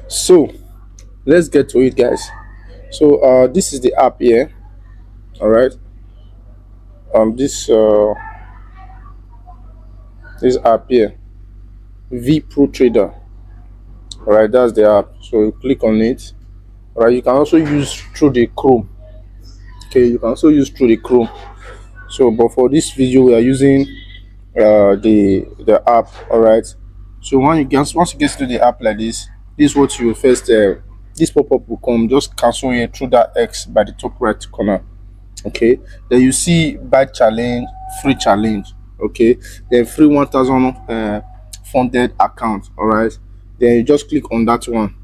So let's get to it, guys. So this is the app here. All right. This app here, VPropTrader. All right, that's the app. So you click on it. All right, you can also use through the Chrome. Okay, you can also use through the Chrome. So, but for this video, we are using the app. All right. So once you get to the app like this is what you first this pop-up will come. Just cancel it through that X by the top right corner. Okay, then you see buy challenge, free challenge. Okay, then free 1000 funded account. All right, then you just click on that one.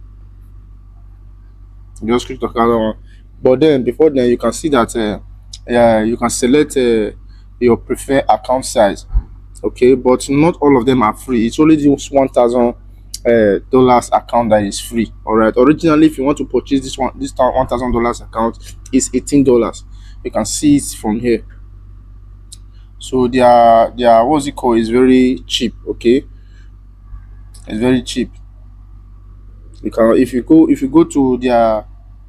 You just click on that one. But then before then, you can see that you can select your preferred account size. Okay, but not all of them are free. It's only this 1000 dollars account that is free. All right, originally if you want to purchase this $1000 account is $18. You can see it from here. So their what's it called is very cheap. Okay, it's very cheap. You can if you go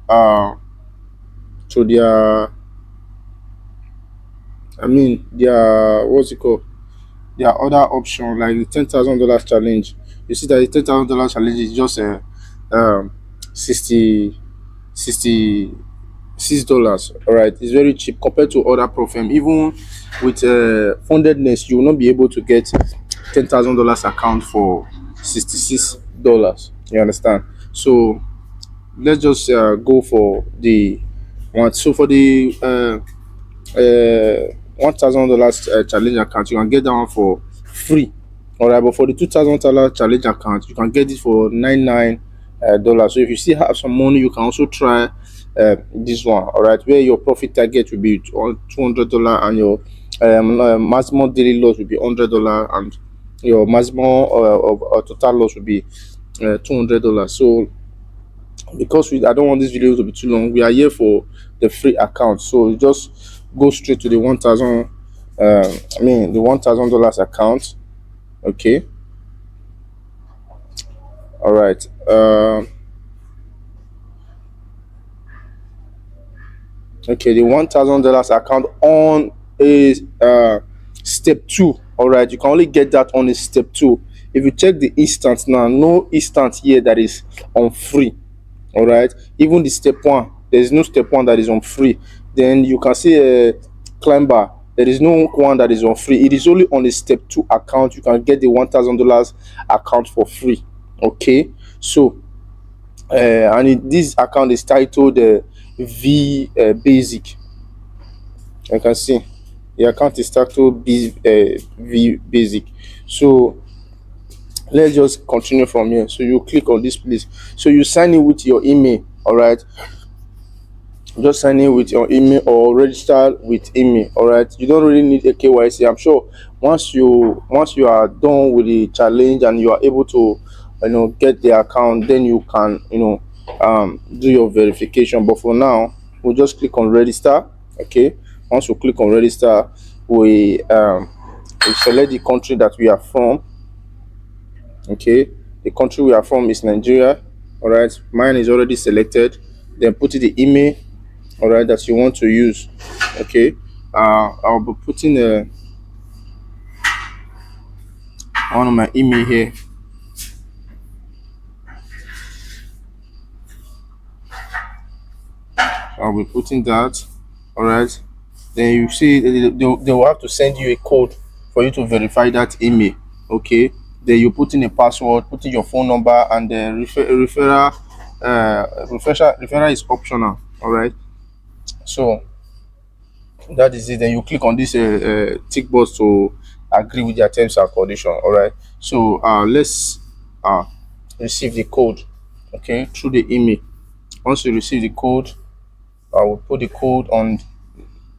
uh to their their what's it called, their other option, like the $10,000 challenge. You see that the $10,000 challenge is just a 60 $66. All right, it's very cheap compared to other profile. Even with fundedness, you will not be able to get $10,000 account for $66. You understand? So let's just go for the one. So for the $1,000 challenge account, you can get that one for free. All right, but for the $2,000 challenge account, you can get it for $99. So if you still have some money, you can also try this one. All right, where your profit target will be $200 and your maximum daily loss will be $100, and your maximum of total loss will be $200. So because I don't want this video to be too long, we are here for the free account. So just go straight to the 1000 the $1,000 account. Okay, all right. Okay, the $1,000 account on is step 2. All right, you can only get that on a step 2. If you check the instance now, no instance here that is on free. All right, even the step 1, there is no step 1 that is on free. Then you can see a climber, there is no one that is on free. It is only on the step 2 account you can get the $1,000 account for free. Okay, so this account is titled V Basic. You can see the account is titled V Basic. So let's just continue from here. So you click on this place. So you sign in with your email. All right, just sign in with your email or register with email. All right, you don't really need a KYC. I'm sure once you are done with the challenge and you are able to get the account, then you can do your verification. But for now, we'll just click on register. Okay, once we click on register, we select the country that we are from. Okay, the country we are from is Nigeria. All right, mine is already selected. Then put in the email, all right, that you want to use. Okay, I'll be putting one of my email here. I'll be putting that. All right, then you see they will have to send you a code for you to verify that email. Okay, then you put in a password, put in your phone number, and the referral is optional. All right, so that is it. Then you click on this tick box to agree with their terms and condition. All right, so let's receive the code, okay, through the email. Once you receive the code, I will put the code on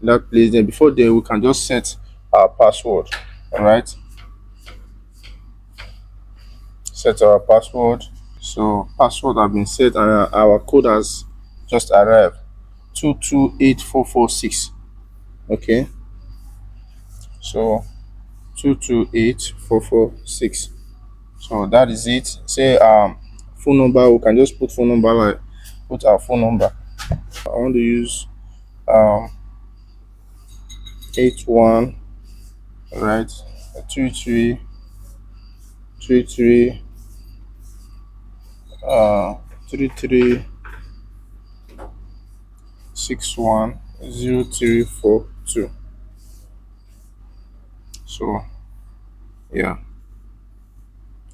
that place. Then before then, we can just set our password. All right, set our password. So password have been set and our code has just arrived, 228446. Okay, so 228446. So that is it. Say phone number, we can just put phone number, like put our phone number. I want to use 81, right, 23 33 33 61 0342. So yeah,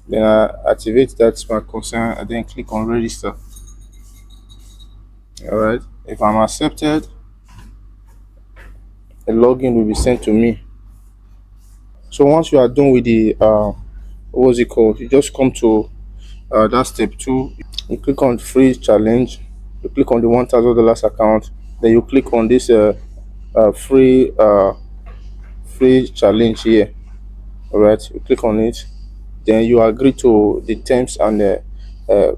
then I activate that smart concern and then click on register. All right, if I'm accepted, a login will be sent to me. So once you are done with the what's it called, you just come to that step 2. You click on free challenge, you click on the $1,000 account, then you click on this free free challenge here. All right, you click on it, then you agree to the terms and the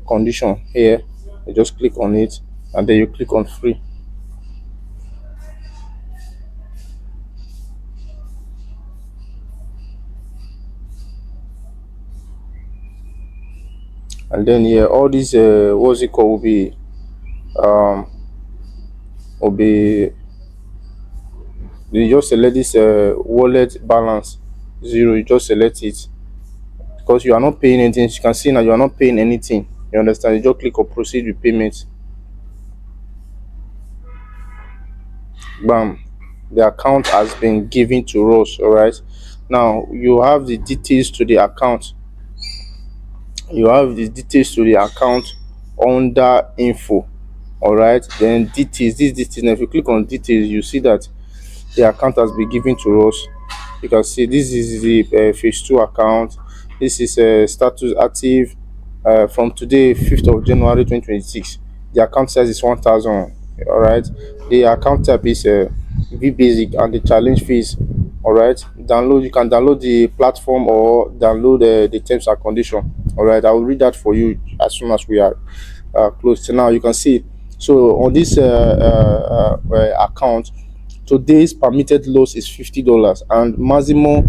condition here. You just click on it and then you click on free. And then here all these what's it called um will be you just select this wallet balance 0. You just select it because you are not paying anything. You can see now you are not paying anything. You understand? You just click on proceed with payment. Bam, the account has been given to us. All right, now you have the details to the account. You have the details to the account under info. All right, then details, these details, now if you click on details, you see that the account has been given to us. You can see this is the phase 2 account. This is status active from today, 5th of January 2026. The account size is 1000. All right, the account type is V basic and the challenge fees. All right, download, you can download the platform or download the terms and condition. All right, I will read that for you as soon as we are close to now. You can see, so on this account, today's permitted loss is $50 and maximum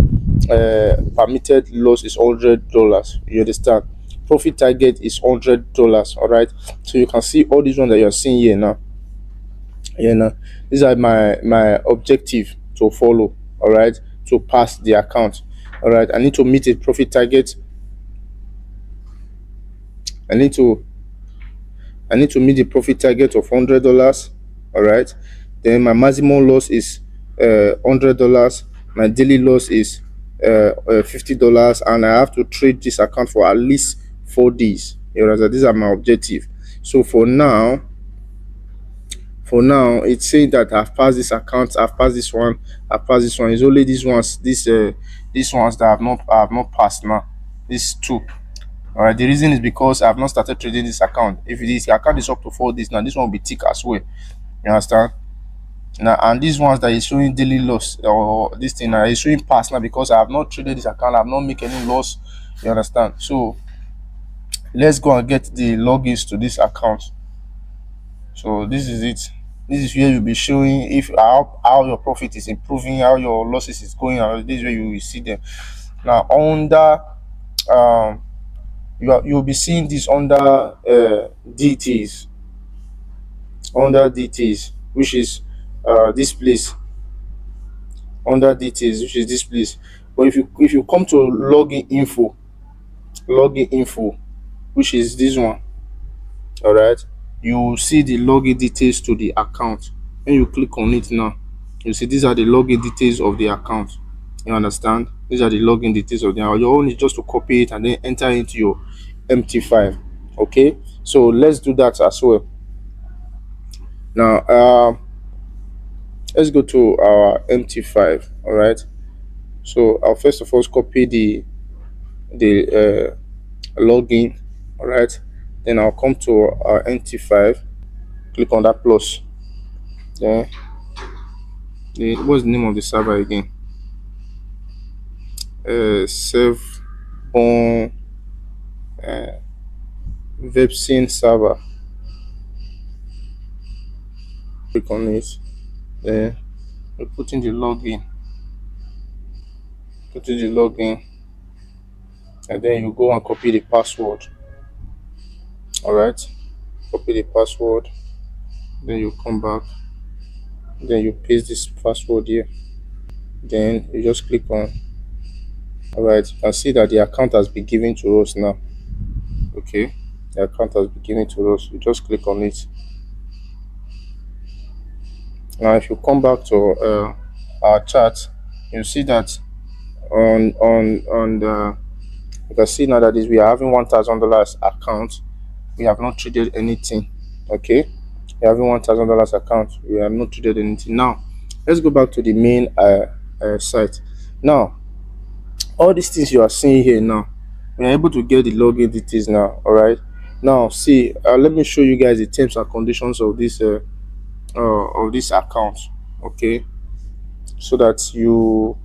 permitted loss is $100. You understand? Profit target is $100. All right, so you can see all these ones that you're seeing here now. These are my objective to follow. All right, to pass the account. All right, I need to meet a profit target. I need to meet the profit target of $100. All right, then my maximum loss is $100. My daily loss is $50, and I have to trade this account for at least 4 days. You know, so these are my objective. So for now it's saying that I've passed this account, I've passed this one, I've passed this one. It's only these ones, these ones that I have not passed now. These two. All right, the reason is because I've not started trading this account. If this account is up to 4 days now, this one will be tick as well. You understand? Now, and these ones that is showing daily loss, or this thing now is showing past now because I have not traded this account, I have not make any loss. You understand? So let's go and get the logins to this account. So this is it. This is where you'll be showing if how your profit is improving, how your losses is going, and this is where you will see them. Now under you'll be seeing this under DTs, which is this place, under details, which is this place. But if you come to login info, which is this one, all right, you will see the login details to the account. When you click on it now, you see these are the login details of the account. You understand? These are the login details of the account. Your own is just to copy it and then enter into your MT5. Okay, so let's do that as well. Now let's go to our MT5. All right, so I'll first of all copy the login. All right, then I'll come to our MT5, click on that plus. Then what's the name of the server again? Save on Vepsin server. Click on it. Then we put in the login. And then you go and copy the password. All right, copy the password, then you come back, then you paste this password here, then you just click on. All right, you can see that the account has been given to us now. Okay, the account has been given to us. You just click on it. Now if you come back to our chart, you see that on the, you can see now that is we are having $1,000 account. We have not traded anything. Okay, we are having $1,000 account. We have not traded anything. Now let's go back to the main site. Now all these things you are seeing here now, we are able to get the login details now. All right, now see, let me show you guys the terms and conditions of this account. Okay, so that you'll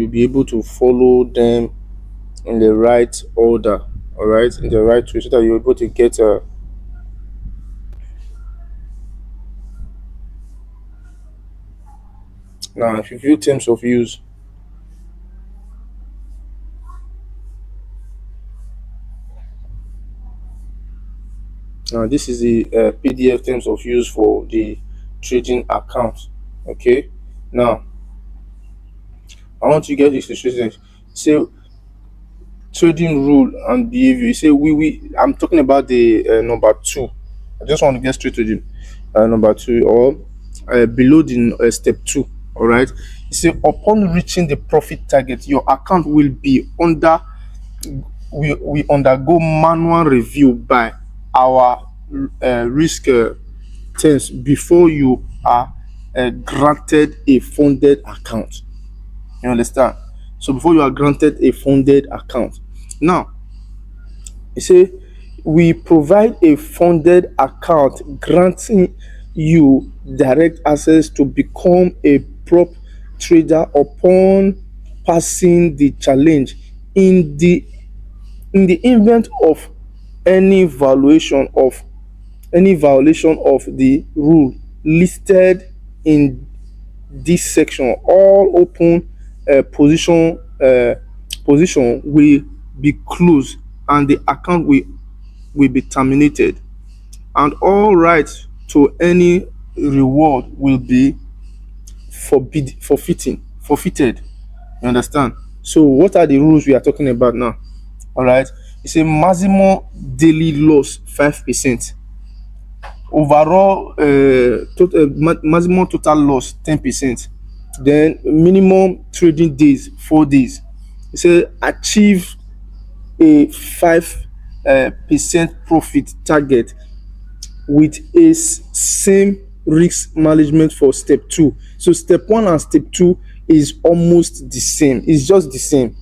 be able to follow them in the right order. All right, in the right way, so that you're able to get now if you view terms of use. Now this is the PDF terms of use for the trading account. Okay, now I want you to get this situation. So trading rule and behavior. You say we I'm talking about the number two. I just want to get straight to the number two, or below the step two. All right, you say upon reaching the profit target, your account will be under, we undergo manual review by our risk teams before you are granted a funded account. You understand? So before you are granted a funded account. Now, you say we provide a funded account granting you direct access to become a prop trader upon passing the challenge. In the event of any violation of the rule listed in this section, all open position will be closed and the account will be terminated, and all rights to any reward will be forfeited. You understand? So what are the rules we are talking about now? All right, it's a maximum daily loss 5%, overall maximum total loss 10%, then minimum trading days 4 days. It say achieve a 5% profit target with a same risk management for step two. So step one and step two is almost the same. It's just the same.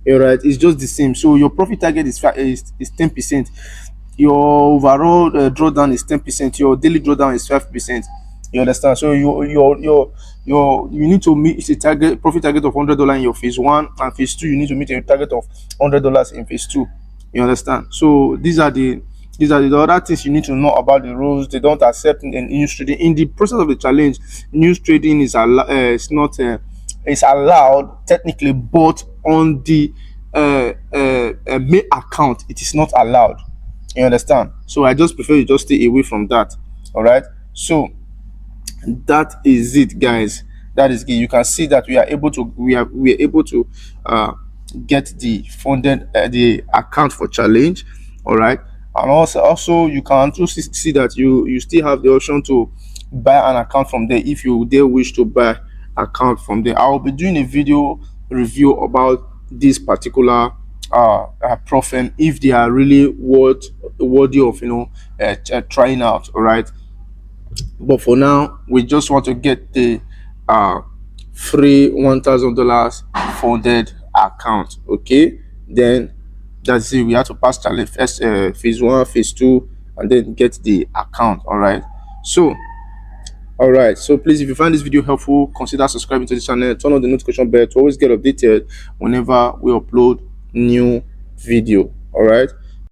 All right, it's just the same. So your profit target is 10%. Your overall drawdown is 10%. Your daily drawdown is 5%. You understand? So you need to meet a target profit target of $100 in your phase one, and phase two you need to meet a target of $100 in phase two. You understand? So these are the other things you need to know about the rules. They don't accept in news trading. In the process of the challenge, news trading is not it's allowed technically, but on the main account it is not allowed. You understand? So I just prefer you just stay away from that. All right. So that is it, guys. That is it. You can see that we are able to get the funded the account for challenge. All right, and also you can also see that you still have the option to buy an account from there if you dare wish to buy account from there. I will be doing a video review about this particular prop firm, if they are really worthy of trying out. All right, but for now we just want to get the free $1,000 funded account. Okay, then that's it. We have to pass challenge first, phase one, phase two, and then get the account. All right, so please, if you find this video helpful, consider subscribing to the channel, turn on the notification bell to always get updated whenever we upload new video. All right,